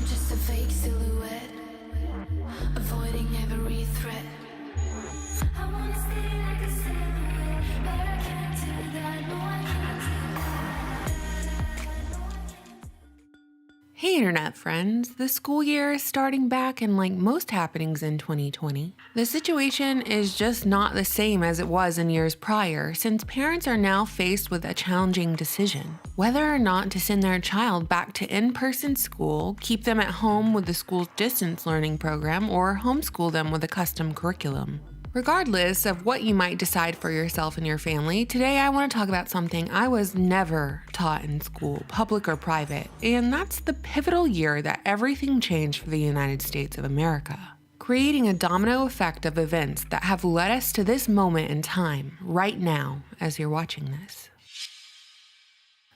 just a fake silhouette, avoiding every threat. I wanna stay like a silhouette, but I can't do that. No, I can't do that. Hey internet friends, the school year is starting back, and like most happenings in 2020, the situation is just not the same as it was in years prior, since parents are now faced with a challenging decision: whether or not to send their child back to in-person school, keep them at home with the school's distance learning program, or homeschool them with a custom curriculum. Regardless of what you might decide for yourself and your family, today I want to talk about something I was never taught in school, public or private, and that's the pivotal year that everything changed for the United States of America, creating a domino effect of events that have led us to this moment in time, right now, as you're watching this.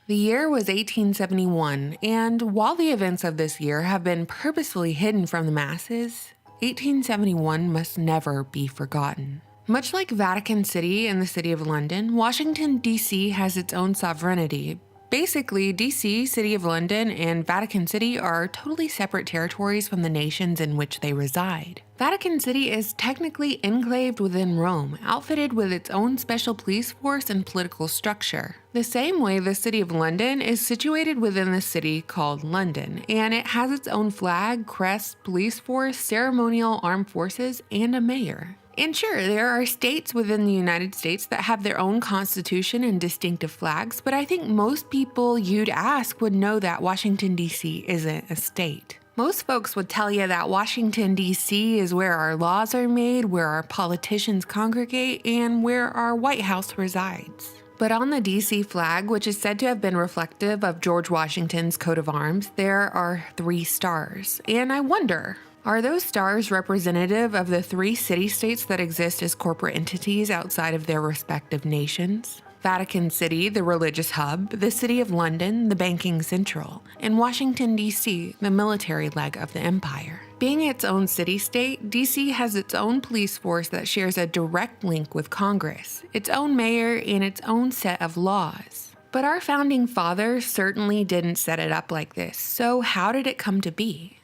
The year was 1871, and while the events of this year have been purposefully hidden from the masses, 1871 must never be forgotten. Much like Vatican City and the City of London, Washington, D.C. has its own sovereignty. Basically, D.C., City of London, and Vatican City are totally separate territories from the nations in which they reside. Vatican City is technically enclaved within Rome, outfitted with its own special police force and political structure. The same way the City of London is situated within the city called London, and it has its own flag, crest, police force, ceremonial armed forces, and a mayor. And sure, there are states within the United States that have their own constitution and distinctive flags, but I think most people you'd ask would know that Washington, D.C. isn't a state. Most folks would tell you that Washington, D.C. is where our laws are made, where our politicians congregate, and where our White House resides. But on the D.C. flag, which is said to have been reflective of George Washington's coat of arms, there are 3 stars. And I wonder, are those stars representative of the 3 city-states that exist as corporate entities outside of their respective nations? Vatican City, the religious hub, the City of London, the banking central, and Washington, D.C., the military leg of the empire. Being its own city-state, D.C. has its own police force that shares a direct link with Congress, its own mayor, and its own set of laws. But our founding fathers certainly didn't set it up like this, so how did it come to be?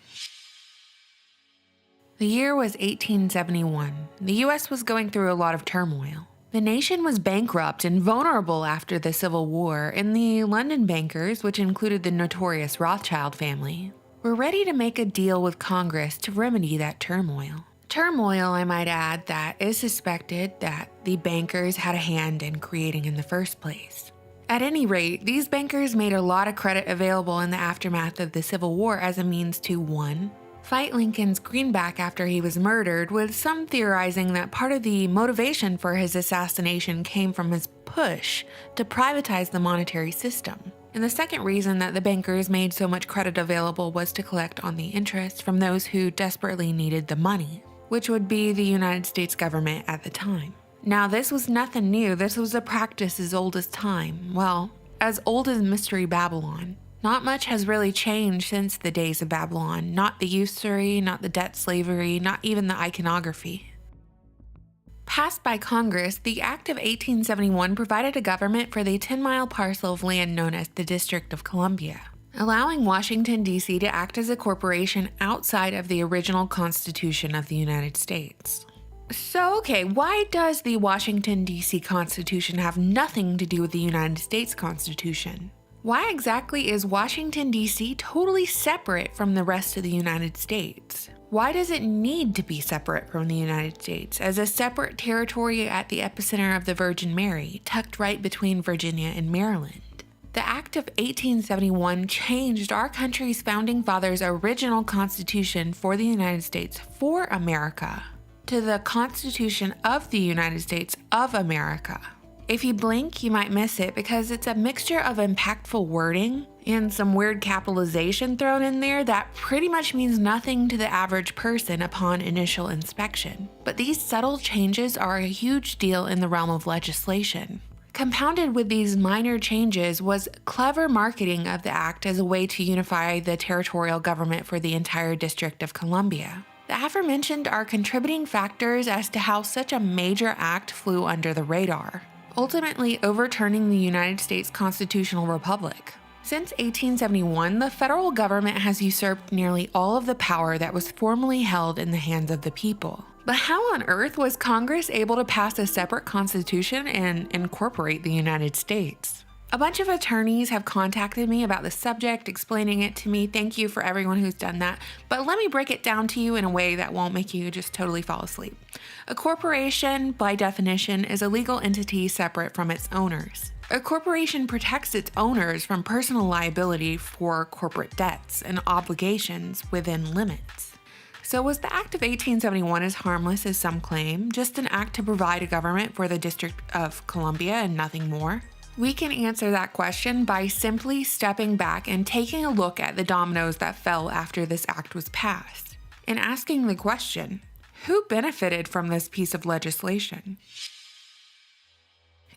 The year was 1871. The U.S. was going through a lot of turmoil. The nation was bankrupt and vulnerable after the Civil War, and the London bankers, which included the notorious Rothschild family, were ready to make a deal with Congress to remedy that turmoil. Turmoil, I might add, that is suspected that the bankers had a hand in creating in the first place. At any rate, these bankers made a lot of credit available in the aftermath of the Civil War as a means to 1. Fight Lincoln's greenback after he was murdered, with some theorizing that part of the motivation for his assassination came from his push to privatize the monetary system. And the second reason that the bankers made so much credit available was to collect on the interest from those who desperately needed the money, which would be the United States government at the time. Now, this was nothing new. This was a practice as old as time. Well, as old as Mystery Babylon. Not much has really changed since the days of Babylon, not the usury, not the debt slavery, not even the iconography. Passed by Congress, the Act of 1871 provided a government for the 10-mile parcel of land known as the District of Columbia, allowing Washington, D.C. to act as a corporation outside of the original Constitution of the United States. So, okay, why does the Washington, D.C. Constitution have nothing to do with the United States Constitution? Why exactly is Washington, D.C. totally separate from the rest of the United States? Why does it need to be separate from the United States as a separate territory at the epicenter of the Virgin Mary, tucked right between Virginia and Maryland? The Act of 1871 changed our country's founding fathers' original Constitution for the United States for America to the Constitution of the United States of America. If you blink, you might miss it because it's a mixture of impactful wording and some weird capitalization thrown in there that pretty much means nothing to the average person upon initial inspection. But these subtle changes are a huge deal in the realm of legislation. Compounded with these minor changes was clever marketing of the act as a way to unify the territorial government for the entire District of Columbia. The aforementioned are contributing factors as to how such a major act flew under the radar, ultimately overturning the United States constitutional republic. Since 1871, the federal government has usurped nearly all of the power that was formerly held in the hands of the people. But how on earth was Congress able to pass a separate constitution and incorporate the United States? A bunch of attorneys have contacted me about the subject, explaining it to me. Thank you for everyone who's done that. But let me break it down to you in a way that won't make you just totally fall asleep. A corporation, by definition, is a legal entity separate from its owners. A corporation protects its owners from personal liability for corporate debts and obligations within limits. So was the Act of 1871 as harmless as some claim, just an act to provide a government for the District of Columbia and nothing more? We can answer that question by simply stepping back and taking a look at the dominoes that fell after this act was passed, and asking the question, who benefited from this piece of legislation?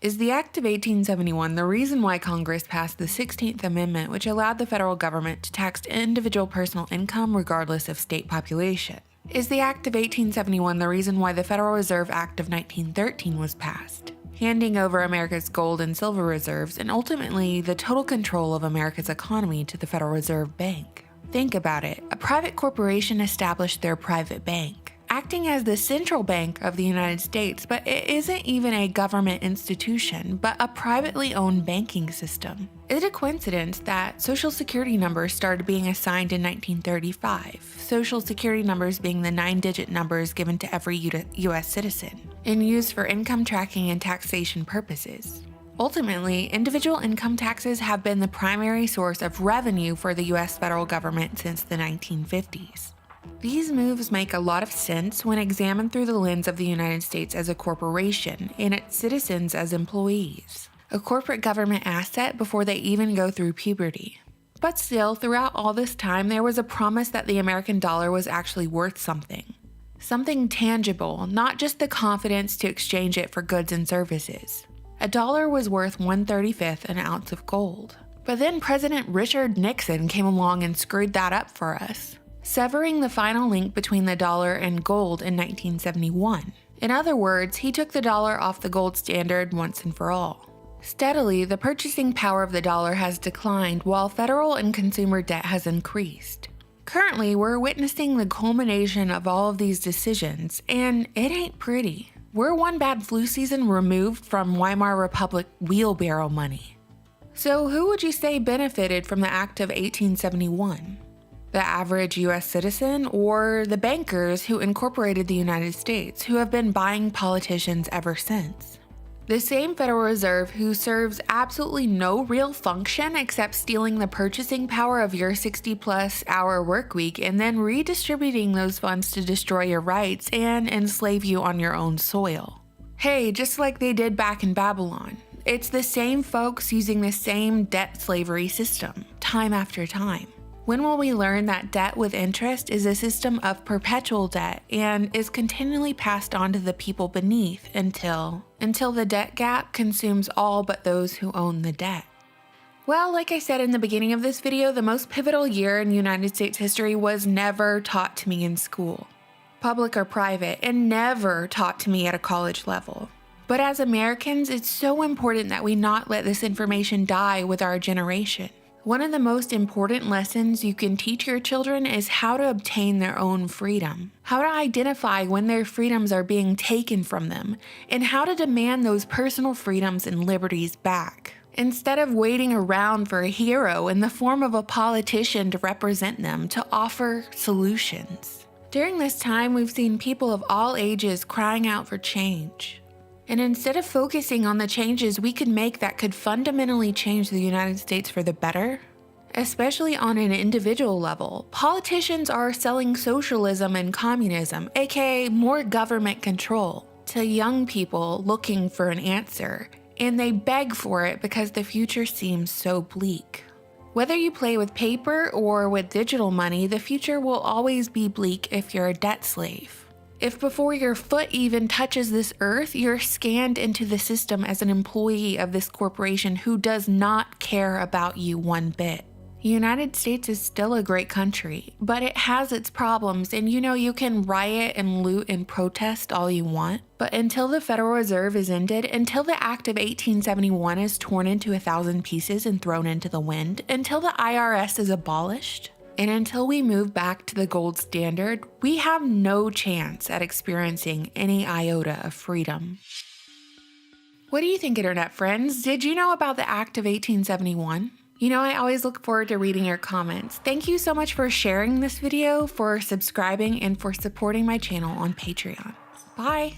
Is the Act of 1871 the reason why Congress passed the 16th Amendment, which allowed the federal government to tax individual personal income regardless of state population? Is the Act of 1871 the reason why the Federal Reserve Act of 1913 was passed, handing over America's gold and silver reserves and ultimately the total control of America's economy to the Federal Reserve Bank? Think about it. A private corporation established their private bank, acting as the central bank of the United States, but it isn't even a government institution, but a privately owned banking system. Is it a coincidence that Social Security numbers started being assigned in 1935, Social Security numbers being the 9-digit numbers given to every U.S. citizen, and used for income tracking and taxation purposes? Ultimately, individual income taxes have been the primary source of revenue for the U.S. federal government since the 1950s. These moves make a lot of sense when examined through the lens of the United States as a corporation and its citizens as employees, a corporate government asset before they even go through puberty. But still, throughout all this time, there was a promise that the American dollar was actually worth something tangible, not just the confidence to exchange it for goods and services. A dollar was worth 1/35 an ounce of gold. But then President Richard Nixon came along and screwed that up for us, severing the final link between the dollar and gold in 1971. In other words, he took the dollar off the gold standard once and for all. Steadily, the purchasing power of the dollar has declined while federal and consumer debt has increased. Currently, we're witnessing the culmination of all of these decisions, and it ain't pretty. We're one bad flu season removed from Weimar Republic wheelbarrow money. So who would you say benefited from the Act of 1871? The average US citizen, or the bankers who incorporated the United States, who have been buying politicians ever since? The same Federal Reserve who serves absolutely no real function except stealing the purchasing power of your 60-plus hour work week and then redistributing those funds to destroy your rights and enslave you on your own soil. Hey, just like they did back in Babylon. It's the same folks using the same debt slavery system, time after time. When will we learn that debt with interest is a system of perpetual debt and is continually passed on to the people beneath until the debt gap consumes all but those who own the debt? Well, like I said in the beginning of this video, the most pivotal year in United States history was never taught to me in school, public or private, and never taught to me at a college level. But as Americans, it's so important that we not let this information die with our generation. One of the most important lessons you can teach your children is how to obtain their own freedom, how to identify when their freedoms are being taken from them, and how to demand those personal freedoms and liberties back, instead of waiting around for a hero in the form of a politician to represent them to offer solutions. During this time, we've seen people of all ages crying out for change. And instead of focusing on the changes we could make that could fundamentally change the United States for the better, especially on an individual level, politicians are selling socialism and communism, aka more government control, to young people looking for an answer, and they beg for it because the future seems so bleak. Whether you play with paper or with digital money, the future will always be bleak if you're a debt slave. If before your foot even touches this earth, you're scanned into the system as an employee of this corporation who does not care about you one bit. The United States is still a great country, but it has its problems, and you can riot and loot and protest all you want. But until the Federal Reserve is ended, until the Act of 1871 is torn into 1,000 pieces and thrown into the wind, until the IRS is abolished, and until we move back to the gold standard, we have no chance at experiencing any iota of freedom. What do you think, internet friends? Did you know about the Act of 1871? I always look forward to reading your comments. Thank you so much for sharing this video, for subscribing, and for supporting my channel on Patreon. Bye!